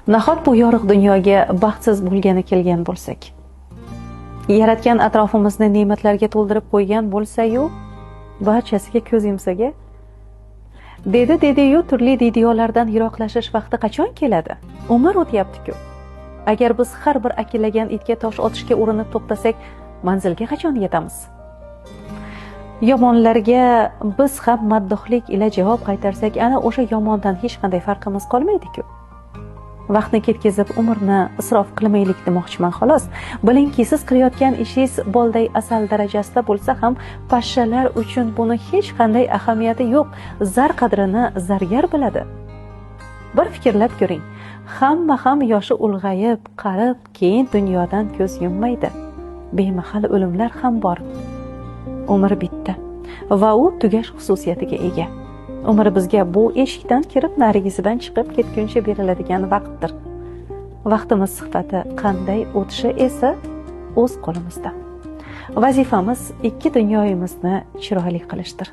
Nahot bu yorug' dunyoga baxtsiz bo'lgani kelgan bo'lsak, yaratgan atrofimizni ne'matlarga to'ldirib qo'ygan bo'lsa-yu, barchasiga ko'z yumsaga, dedi-yu turli videolardan yiroqlashish vaqti qachon keladi? Umr o'tyapti-ku. Agar biz har bir akillagan itga tosh otishga urinib to'xtasak, manzilga qachon yetamiz? Yomonlarga biz ham maddohlik ila javob qaytarsak, ana o'sha yomondan hech qanday farqimiz qolmaydi-ku. Vaqtni ketkazib umrni isrof qilmaylik demoqchiman xolos. Bilingki, siz qilayotgan ishingiz bolday asal darajasida bo'lsa ham pashshalar uchun buni hech qanday ahamiyati yo'q. Zar qadrini zargar biladi. Bir fikrlab ko'ring. Hamma ham yoshi ulg'ayib, qarib, keyin dunyodan ko'z yummaydi. Bemahal o'limlar ham bor. Umr bitta va u tugash xususiyatiga ega. Umr bizga bu eshikdan kirib, narigisidan chiqib ketguncha beriladigan vaqtdir. Vaqtimiz sifati qanday o'tishi esa o'z qo'limizda. Vazifamiz ikki dunyoyimizni chiroyli qilishdir.